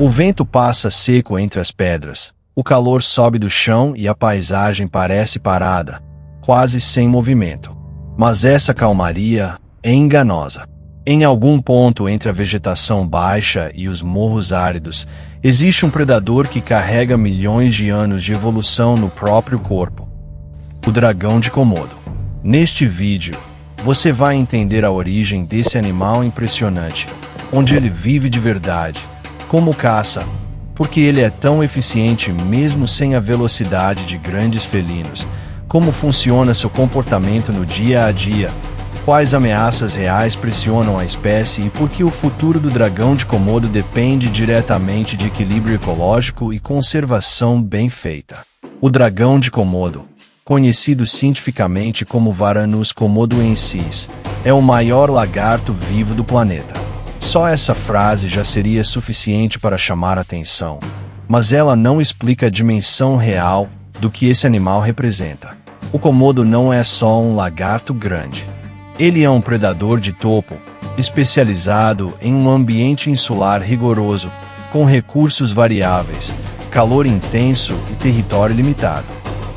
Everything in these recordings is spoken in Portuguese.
O vento passa seco entre as pedras, o calor sobe do chão e a paisagem parece parada, quase sem movimento. Mas essa calmaria é enganosa. Em algum ponto entre a vegetação baixa e os morros áridos, existe um predador que carrega milhões de anos de evolução no próprio corpo. O dragão de Komodo. Neste vídeo, você vai entender a origem desse animal impressionante, onde ele vive de verdade, como caça, porque ele é tão eficiente mesmo sem a velocidade de grandes felinos, como funciona seu comportamento no dia a dia, quais ameaças reais pressionam a espécie e por que o futuro do dragão de Komodo depende diretamente de equilíbrio ecológico e conservação bem feita. O dragão de Komodo, conhecido cientificamente como Varanus komodoensis, é o maior lagarto vivo do planeta. Só essa frase já seria suficiente para chamar a atenção, mas ela não explica a dimensão real do que esse animal representa. O Komodo não é só um lagarto grande. Ele é um predador de topo, especializado em um ambiente insular rigoroso, com recursos variáveis, calor intenso e território limitado.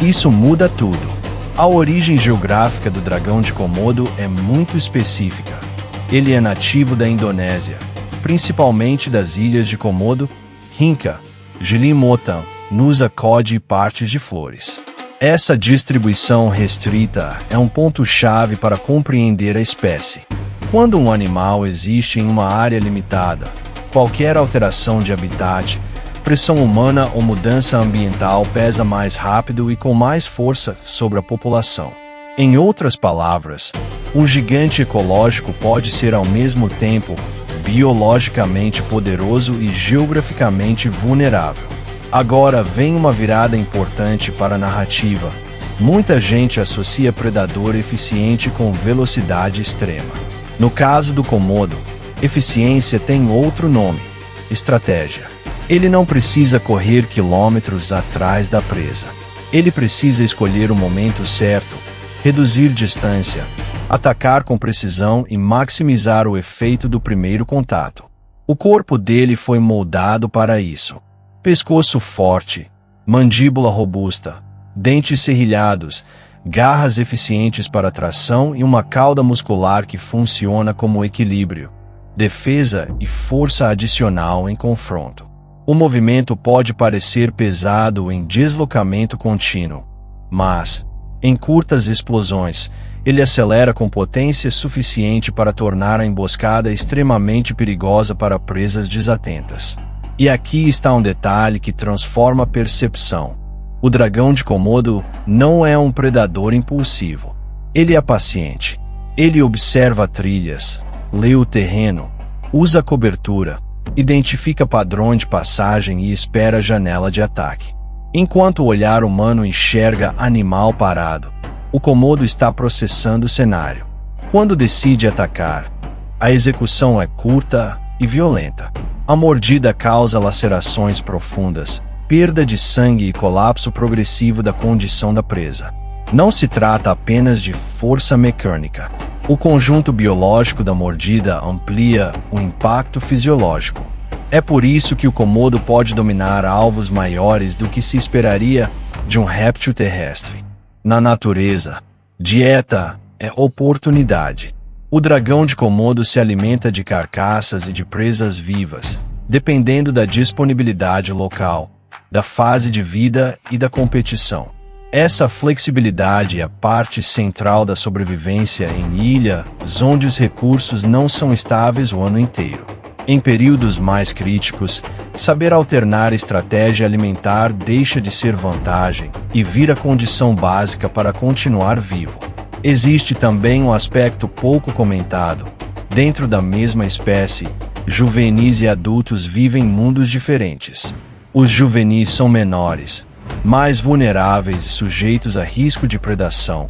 Isso muda tudo. A origem geográfica do dragão de Komodo é muito específica. Ele é nativo da Indonésia, principalmente das ilhas de Komodo, Rinca, Gili Motan, Nusa Code e partes de Flores. Essa distribuição restrita é um ponto-chave para compreender a espécie. Quando um animal existe em uma área limitada, qualquer alteração de habitat, pressão humana ou mudança ambiental pesa mais rápido e com mais força sobre a população. Em outras palavras, um gigante ecológico pode ser ao mesmo tempo biologicamente poderoso e geograficamente vulnerável. Agora vem uma virada importante para a narrativa. Muita gente associa predador eficiente com velocidade extrema. No caso do Komodo, eficiência tem outro nome: estratégia. Ele não precisa correr quilômetros atrás da presa. Ele precisa escolher o momento certo, reduzir distância, atacar com precisão e maximizar o efeito do primeiro contato. O corpo dele foi moldado para isso. Pescoço forte, mandíbula robusta, dentes serrilhados, garras eficientes para tração e uma cauda muscular que funciona como equilíbrio, defesa e força adicional em confronto. O movimento pode parecer pesado em deslocamento contínuo, mas, em curtas explosões, ele acelera com potência suficiente para tornar a emboscada extremamente perigosa para presas desatentas. E aqui está um detalhe que transforma a percepção. O dragão de Komodo não é um predador impulsivo. Ele é paciente. Ele observa trilhas, lê o terreno, usa cobertura, identifica padrão de passagem e espera a janela de ataque. Enquanto o olhar humano enxerga animal parado, o Komodo está processando o cenário. Quando decide atacar, a execução é curta e violenta. A mordida causa lacerações profundas, perda de sangue e colapso progressivo da condição da presa. Não se trata apenas de força mecânica. O conjunto biológico da mordida amplia o impacto fisiológico. É por isso que o Komodo pode dominar alvos maiores do que se esperaria de um réptil terrestre. Na natureza, dieta é oportunidade. O dragão de Komodo se alimenta de carcaças e de presas vivas, dependendo da disponibilidade local, da fase de vida e da competição. Essa flexibilidade é a parte central da sobrevivência em ilhas onde os recursos não são estáveis o ano inteiro. Em períodos mais críticos, saber alternar estratégia alimentar deixa de ser vantagem e vira condição básica para continuar vivo. Existe também um aspecto pouco comentado. Dentro da mesma espécie, juvenis e adultos vivem em mundos diferentes. Os juvenis são menores, mais vulneráveis e sujeitos a risco de predação,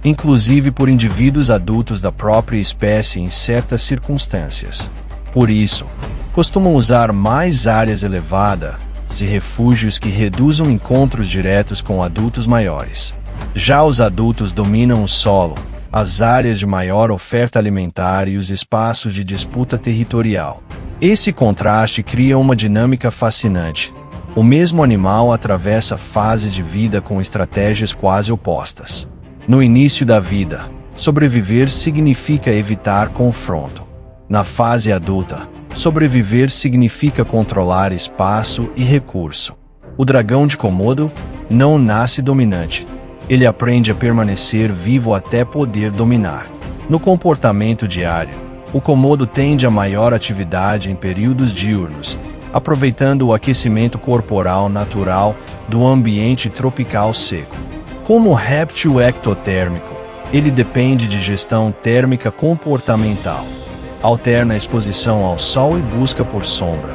inclusive por indivíduos adultos da própria espécie em certas circunstâncias. Por isso, costumam usar mais áreas elevadas e refúgios que reduzam encontros diretos com adultos maiores. Já os adultos dominam o solo, as áreas de maior oferta alimentar e os espaços de disputa territorial. Esse contraste cria uma dinâmica fascinante. O mesmo animal atravessa fases de vida com estratégias quase opostas. No início da vida, sobreviver significa evitar confronto. Na fase adulta, sobreviver significa controlar espaço e recurso. O dragão de Komodo não nasce dominante. Ele aprende a permanecer vivo até poder dominar. No comportamento diário, o Komodo tende a maior atividade em períodos diurnos, aproveitando o aquecimento corporal natural do ambiente tropical seco. Como réptil ectotérmico, ele depende de gestão térmica comportamental. Alterna a exposição ao sol e busca por sombra.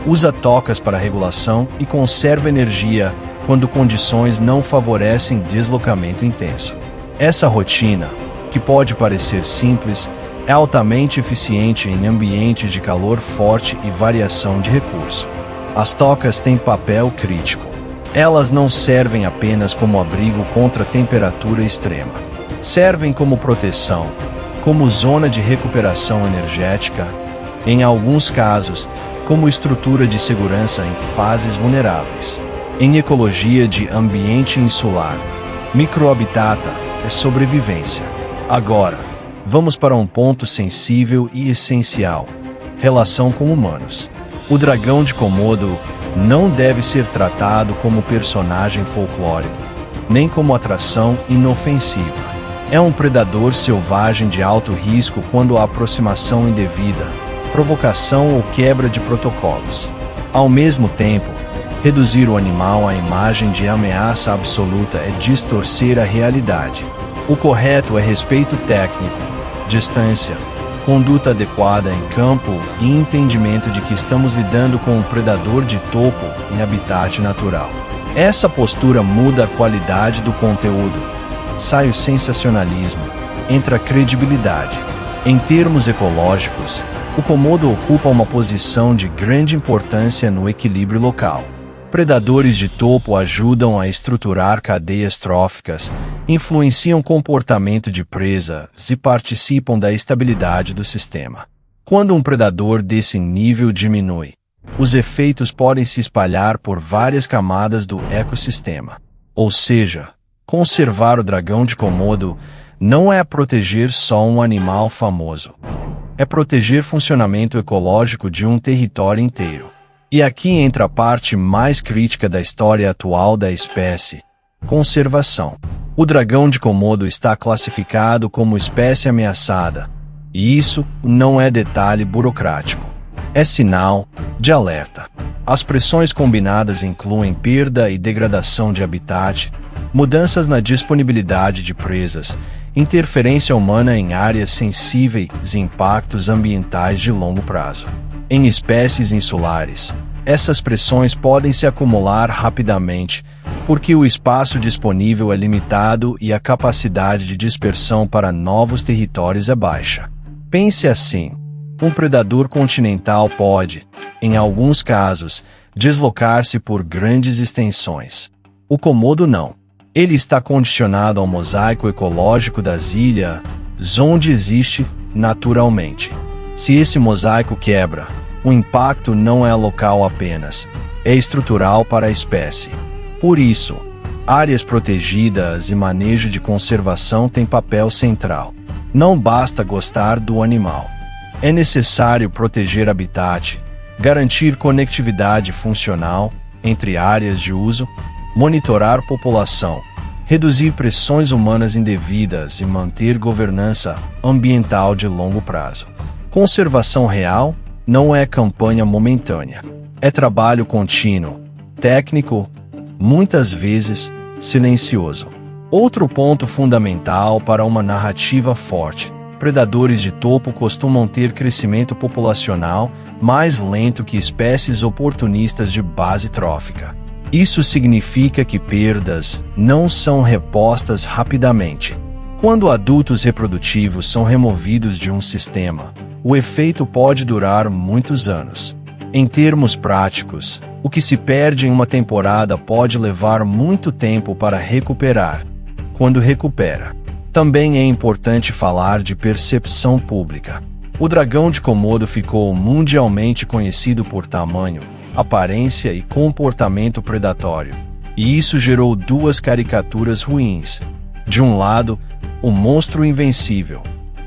Usa tocas para regulação e conserva energia quando condições não favorecem deslocamento intenso. Essa rotina, que pode parecer simples, é altamente eficiente em ambiente de calor forte e variação de recurso. As tocas têm papel crítico. Elas não servem apenas como abrigo contra a temperatura extrema. Servem como proteção, como zona de recuperação energética, em alguns casos, como estrutura de segurança em fases vulneráveis. Em ecologia de ambiente insular, microhabitata é sobrevivência. Agora, vamos para um ponto sensível e essencial: relação com humanos. O dragão de Komodo não deve ser tratado como personagem folclórico, nem como atração inofensiva. É um predador selvagem de alto risco quando há aproximação indevida, provocação ou quebra de protocolos. Ao mesmo tempo, reduzir o animal à imagem de ameaça absoluta é distorcer a realidade. O correto é respeito técnico, distância, conduta adequada em campo e entendimento de que estamos lidando com um predador de topo em habitat natural. Essa postura muda a qualidade do conteúdo. Sai o sensacionalismo, entra a credibilidade. Em termos ecológicos, o Komodo ocupa uma posição de grande importância no equilíbrio local. Predadores de topo ajudam a estruturar cadeias tróficas, influenciam comportamento de presas e participam da estabilidade do sistema. Quando um predador desse nível diminui, os efeitos podem se espalhar por várias camadas do ecossistema. Ou seja, conservar o dragão de Komodo não é proteger só um animal famoso. É proteger funcionamento ecológico de um território inteiro. E aqui entra a parte mais crítica da história atual da espécie: conservação. O dragão de Komodo está classificado como espécie ameaçada, e isso não é detalhe burocrático. É sinal de alerta. As pressões combinadas incluem perda e degradação de habitat, mudanças na disponibilidade de presas, interferência humana em áreas sensíveis e impactos ambientais de longo prazo. Em espécies insulares, essas pressões podem se acumular rapidamente, porque o espaço disponível é limitado e a capacidade de dispersão para novos territórios é baixa. Pense assim: um predador continental pode, em alguns casos, deslocar-se por grandes extensões. O Komodo não. Ele está condicionado ao mosaico ecológico das ilhas, onde existe naturalmente. Se esse mosaico quebra, o impacto não é local apenas, é estrutural para a espécie. Por isso, áreas protegidas e manejo de conservação têm papel central. Não basta gostar do animal. É necessário proteger habitat, garantir conectividade funcional entre áreas de uso, monitorar população, reduzir pressões humanas indevidas e manter governança ambiental de longo prazo. Conservação real não é campanha momentânea. É trabalho contínuo, técnico, muitas vezes silencioso. Outro ponto fundamental para uma narrativa forte: predadores de topo costumam ter crescimento populacional mais lento que espécies oportunistas de base trófica. Isso significa que perdas não são repostas rapidamente. Quando adultos reprodutivos são removidos de um sistema, o efeito pode durar muitos anos. Em termos práticos, o que se perde em uma temporada pode levar muito tempo para recuperar. Quando recupera, também é importante falar de percepção pública. O dragão de Komodo ficou mundialmente conhecido por tamanho, aparência e comportamento predatório. E isso gerou duas caricaturas ruins. De um lado, o monstro invencível.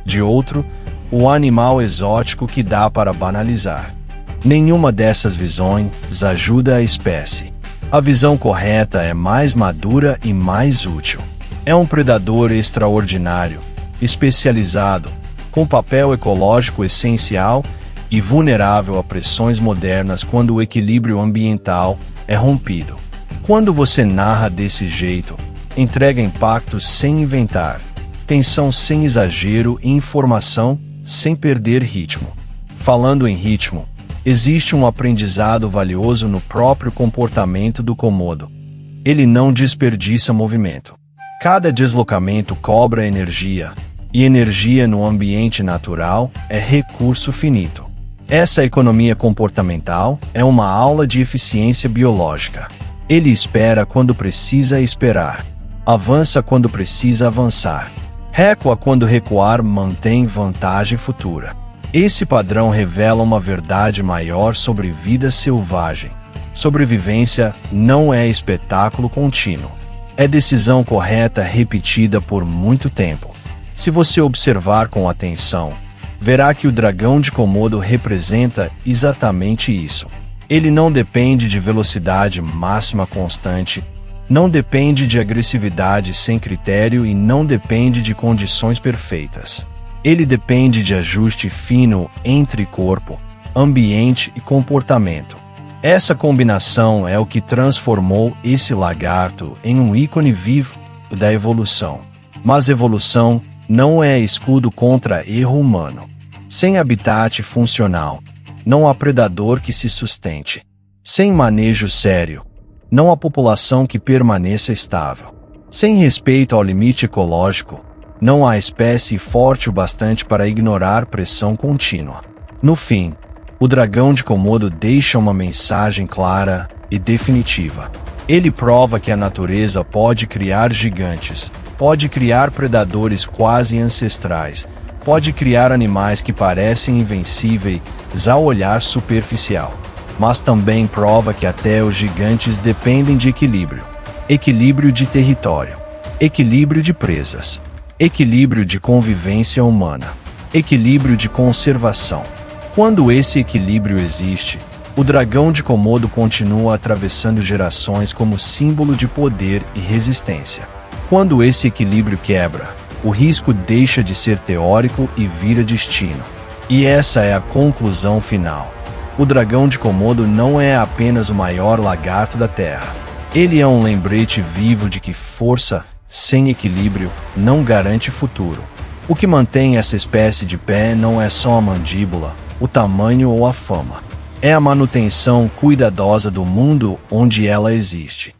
De outro, o animal exótico que dá para banalizar. Nenhuma dessas visões ajuda a espécie. A visão correta é mais madura e mais útil. É um predador extraordinário, especializado, com papel ecológico essencial e vulnerável a pressões modernas quando o equilíbrio ambiental é rompido. Quando você narra desse jeito, entrega impactos sem inventar, tensão sem exagero e informação sem perder ritmo. Falando em ritmo, existe um aprendizado valioso no próprio comportamento do Komodo. Ele não desperdiça movimento. Cada deslocamento cobra energia, e energia no ambiente natural é recurso finito. Essa economia comportamental é uma aula de eficiência biológica. Ele espera quando precisa esperar, avança quando precisa avançar, recua quando recuar, mantém vantagem futura. Esse padrão revela uma verdade maior sobre vida selvagem. Sobrevivência não é espetáculo contínuo. É decisão correta repetida por muito tempo. Se você observar com atenção, verá que o dragão de Komodo representa exatamente isso. Ele não depende de velocidade máxima constante, não depende de agressividade sem critério e não depende de condições perfeitas. Ele depende de ajuste fino entre corpo, ambiente e comportamento. Essa combinação é o que transformou esse lagarto em um ícone vivo da evolução. Mas evolução não é escudo contra erro humano. Sem habitat funcional, não há predador que se sustente. Sem manejo sério, não há população que permaneça estável. Sem respeito ao limite ecológico, não há espécie forte o bastante para ignorar pressão contínua. No fim, o dragão de Komodo deixa uma mensagem clara e definitiva. Ele prova que a natureza pode criar gigantes, pode criar predadores quase ancestrais, pode criar animais que parecem invencíveis ao olhar superficial. Mas também prova que até os gigantes dependem de equilíbrio. Equilíbrio de território, equilíbrio de presas, equilíbrio de convivência humana, equilíbrio de conservação. Quando esse equilíbrio existe, o dragão de Komodo continua atravessando gerações como símbolo de poder e resistência. Quando esse equilíbrio quebra, o risco deixa de ser teórico e vira destino. E essa é a conclusão final. O dragão de Komodo não é apenas o maior lagarto da Terra. Ele é um lembrete vivo de que força sem equilíbrio não garante futuro. O que mantém essa espécie de pé não é só a mandíbula, o tamanho ou a fama. É a manutenção cuidadosa do mundo onde ela existe.